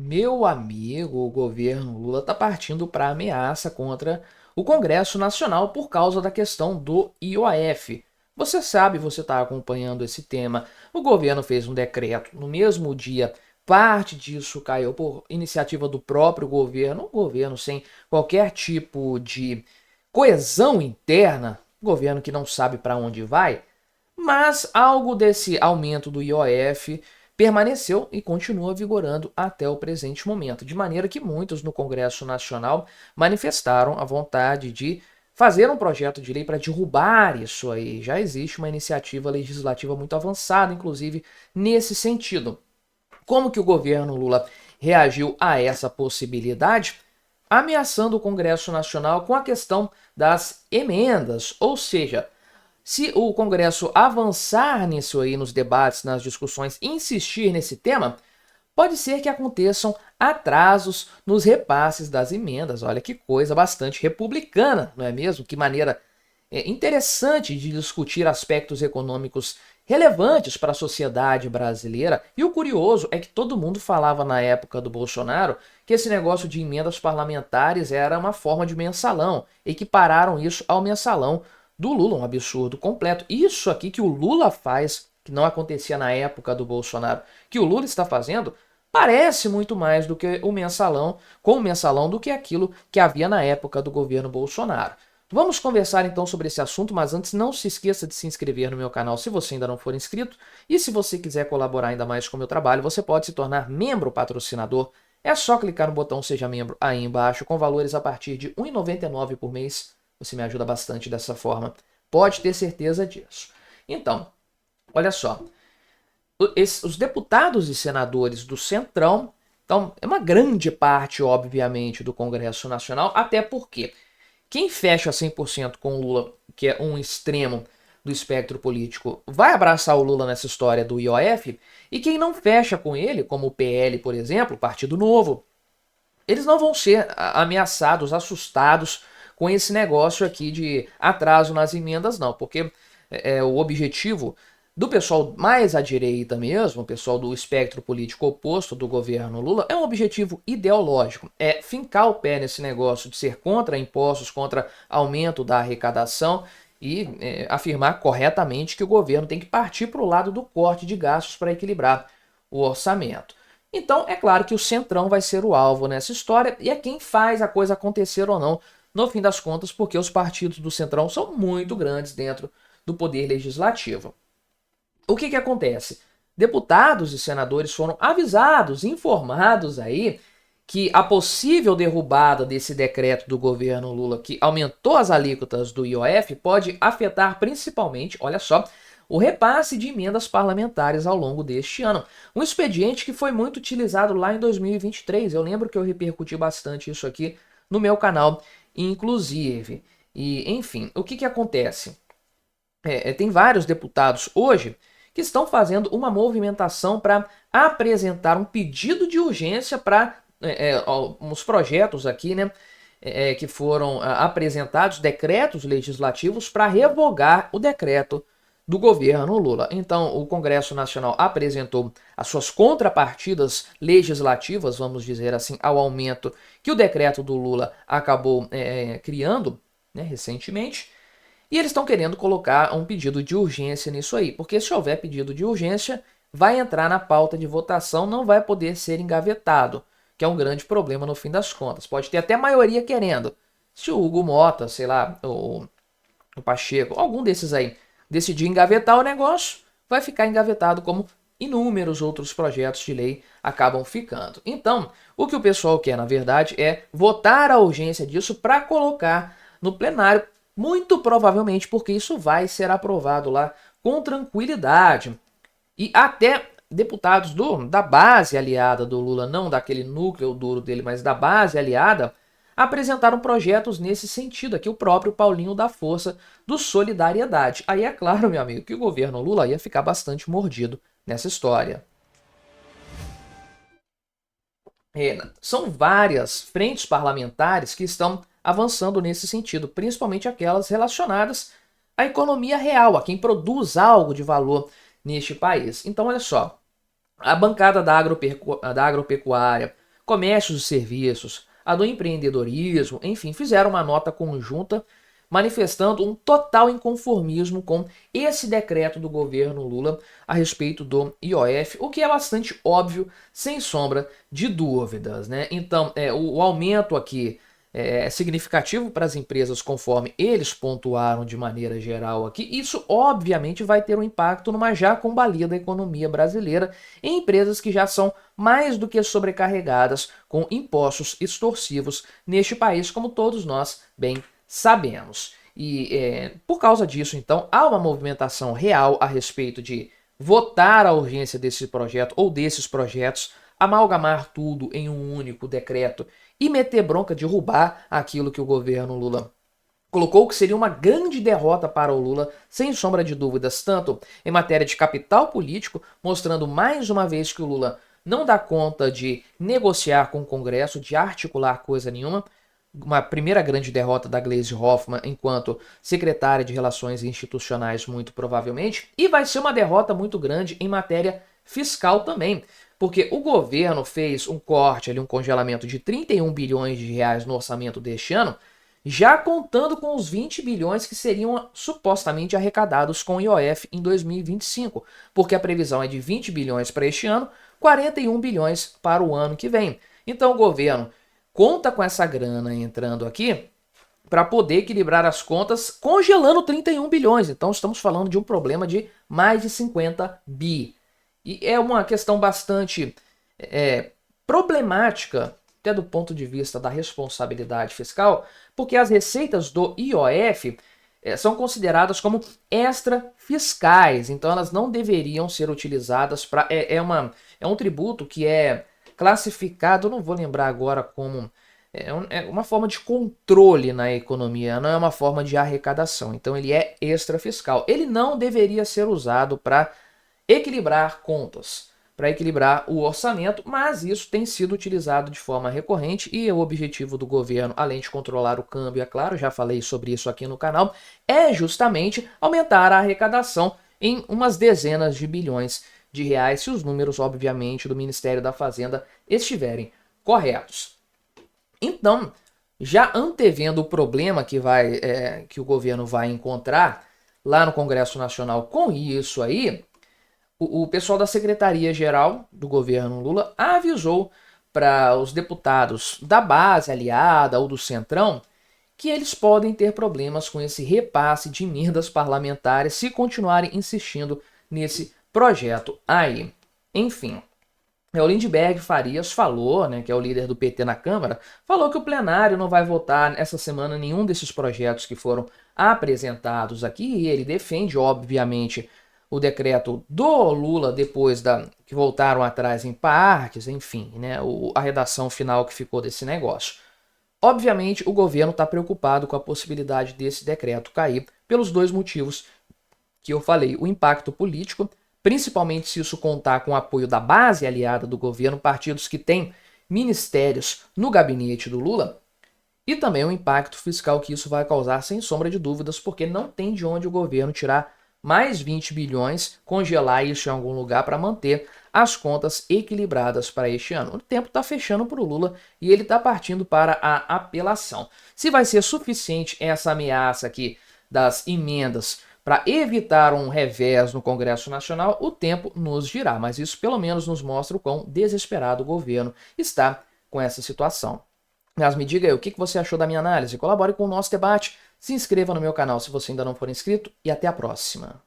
Meu amigo, o governo Lula está partindo para ameaça contra o Congresso Nacional por causa da questão do IOF. Você sabe, você está acompanhando esse tema. O governo fez um decreto no mesmo dia. Parte disso caiu por iniciativa do próprio governo, um governo sem qualquer tipo de coesão interna, governo que não sabe para onde vai. Mas algo desse aumento do IOF permaneceu e continua vigorando até o presente momento, de maneira que muitos no Congresso Nacional manifestaram a vontade de fazer um projeto de lei para derrubar isso aí. Já existe uma iniciativa legislativa muito avançada, inclusive, nesse sentido. Como que o governo Lula reagiu a essa possibilidade? Ameaçando o Congresso Nacional com a questão das emendas, ou seja, se o Congresso avançar nisso aí, nos debates, nas discussões, insistir nesse tema, pode ser que aconteçam atrasos nos repasses das emendas. Olha que coisa bastante republicana, não é mesmo? Que maneira interessante de discutir aspectos econômicos relevantes para a sociedade brasileira. E o curioso é que todo mundo falava na época do Bolsonaro que esse negócio de emendas parlamentares era uma forma de mensalão, equipararam isso ao mensalão do Lula, um absurdo completo. Isso aqui que o Lula faz, que não acontecia na época do Bolsonaro, que o Lula está fazendo, parece muito mais do que o mensalão, com o mensalão, do que aquilo que havia na época do governo Bolsonaro. Vamos conversar então sobre esse assunto, mas antes não se esqueça de se inscrever no meu canal se você ainda não for inscrito. E se você quiser colaborar ainda mais com o meu trabalho, você pode se tornar membro patrocinador. É só clicar no botão Seja Membro aí embaixo, com valores a partir de R$ 1,99 por mês. Você me ajuda bastante dessa forma. Pode ter certeza disso. Então, olha só. Os deputados e senadores do Centrão, então, é uma grande parte, obviamente, do Congresso Nacional, até porque quem fecha 100% com o Lula, que é um extremo do espectro político, vai abraçar o Lula nessa história do IOF, e quem não fecha com ele, como o PL, por exemplo, Partido Novo, eles não vão ser ameaçados, assustados com esse negócio aqui de atraso nas emendas, não, porque o objetivo do pessoal mais à direita mesmo, o pessoal do espectro político oposto do governo Lula, é um objetivo ideológico, é fincar o pé nesse negócio de ser contra impostos, contra aumento da arrecadação e afirmar corretamente que o governo tem que partir para o lado do corte de gastos para equilibrar o orçamento. Então, é claro que o Centrão vai ser o alvo nessa história e é quem faz a coisa acontecer ou não, no fim das contas, porque os partidos do Centrão são muito grandes dentro do poder legislativo. O que acontece? Deputados e senadores foram avisados, informados aí, que a possível derrubada desse decreto do governo Lula que aumentou as alíquotas do IOF pode afetar principalmente, olha só, o repasse de emendas parlamentares ao longo deste ano. Um expediente que foi muito utilizado lá em 2023. Eu lembro que eu repercuti bastante isso aqui no meu canal, inclusive. E, enfim, o que acontece? Tem vários deputados hoje que estão fazendo uma movimentação para apresentar um pedido de urgência para os projetos aqui, né, que foram apresentados, decretos legislativos para revogar o decreto do governo Lula. Então, o Congresso Nacional apresentou as suas contrapartidas legislativas, vamos dizer assim, ao aumento que o decreto do Lula acabou criando, né, recentemente. E eles estão querendo colocar um pedido de urgência nisso aí, porque se houver pedido de urgência, vai entrar na pauta de votação, não vai poder ser engavetado, que é um grande problema no fim das contas. Pode ter até maioria querendo. Se o Hugo Mota, sei lá, o Pacheco, algum desses aí, decidir engavetar o negócio, vai ficar engavetado como inúmeros outros projetos de lei acabam ficando. Então, o que o pessoal quer, na verdade, é votar a urgência disso para colocar no plenário, muito provavelmente porque isso vai ser aprovado lá com tranquilidade. E até deputados da base aliada do Lula, não daquele núcleo duro dele, mas da base aliada, apresentaram projetos nesse sentido. Aqui o próprio Paulinho da Força do Solidariedade. Aí é claro, meu amigo, que o governo Lula ia ficar bastante mordido nessa história. São várias frentes parlamentares que estão avançando nesse sentido, principalmente aquelas relacionadas à economia real, a quem produz algo de valor neste país. Então, olha só, a bancada da agropecuária, comércios e serviços, a do empreendedorismo, enfim, fizeram uma nota conjunta manifestando um total inconformismo com esse decreto do governo Lula a respeito do IOF, o que é bastante óbvio, sem sombra de dúvidas, né? Então, o aumento aqui é significativo para as empresas, conforme eles pontuaram de maneira geral aqui. Isso, obviamente, vai ter um impacto numa já combalida economia brasileira em empresas que já são mais do que sobrecarregadas com impostos extorsivos neste país, como todos nós bem sabemos. E por causa disso, então, há uma movimentação real a respeito de votar a urgência desse projeto ou desses projetos, amalgamar tudo em um único decreto e meter bronca, derrubar aquilo que o governo Lula colocou, que seria uma grande derrota para o Lula, sem sombra de dúvidas, tanto em matéria de capital político, mostrando mais uma vez que o Lula não dá conta de negociar com o Congresso, de articular coisa nenhuma. Uma primeira grande derrota da Gleisi Hoffmann enquanto secretária de Relações Institucionais, muito provavelmente, e vai ser uma derrota muito grande em matéria fiscal também, porque o governo fez um corte, ali, um congelamento de 31 bilhões de reais no orçamento deste ano, já contando com os 20 bilhões que seriam supostamente arrecadados com o IOF em 2025, porque a previsão é de 20 bilhões para este ano, 41 bilhões para o ano que vem. Então o governo conta com essa grana entrando aqui para poder equilibrar as contas, congelando 31 bilhões. Então estamos falando de um problema de mais de 50 bi. E é uma questão bastante problemática, até do ponto de vista da responsabilidade fiscal, porque as receitas do IOF são consideradas como extrafiscais, então elas não deveriam ser utilizadas para... É um tributo que é classificado, não vou lembrar agora como... É uma forma de controle na economia, não é uma forma de arrecadação. Então ele é extrafiscal. Ele não deveria ser usado para equilibrar contas, para equilibrar o orçamento, mas isso tem sido utilizado de forma recorrente e o objetivo do governo, além de controlar o câmbio, é claro, já falei sobre isso aqui no canal, é justamente aumentar a arrecadação em umas dezenas de bilhões de reais, se os números, obviamente, do Ministério da Fazenda estiverem corretos. Então, já antevendo o problema que o governo vai encontrar lá no Congresso Nacional com isso aí, o pessoal da Secretaria-Geral do governo Lula avisou para os deputados da base aliada ou do Centrão que eles podem ter problemas com esse repasse de emendas parlamentares se continuarem insistindo nesse projeto aí. Enfim, o Lindbergh Farias falou, né, que é o líder do PT na Câmara, falou que o plenário não vai votar essa semana nenhum desses projetos que foram apresentados aqui, e ele defende, obviamente, o decreto do Lula depois que voltaram atrás em partes, enfim, né, a redação final que ficou desse negócio. Obviamente, o governo está preocupado com a possibilidade desse decreto cair pelos dois motivos que eu falei: o impacto político, principalmente se isso contar com o apoio da base aliada do governo, partidos que têm ministérios no gabinete do Lula, e também o impacto fiscal que isso vai causar, sem sombra de dúvidas, porque não tem de onde o governo tirar mais 20 bilhões, congelar isso em algum lugar para manter as contas equilibradas para este ano. O tempo está fechando para o Lula e ele está partindo para a apelação. Se vai ser suficiente essa ameaça aqui das emendas para evitar um revés no Congresso Nacional, o tempo nos dirá, mas isso pelo menos nos mostra o quão desesperado o governo está com essa situação. Mas me diga aí, o que você achou da minha análise? Colabore com o nosso debate, se inscreva no meu canal se você ainda não for inscrito e até a próxima.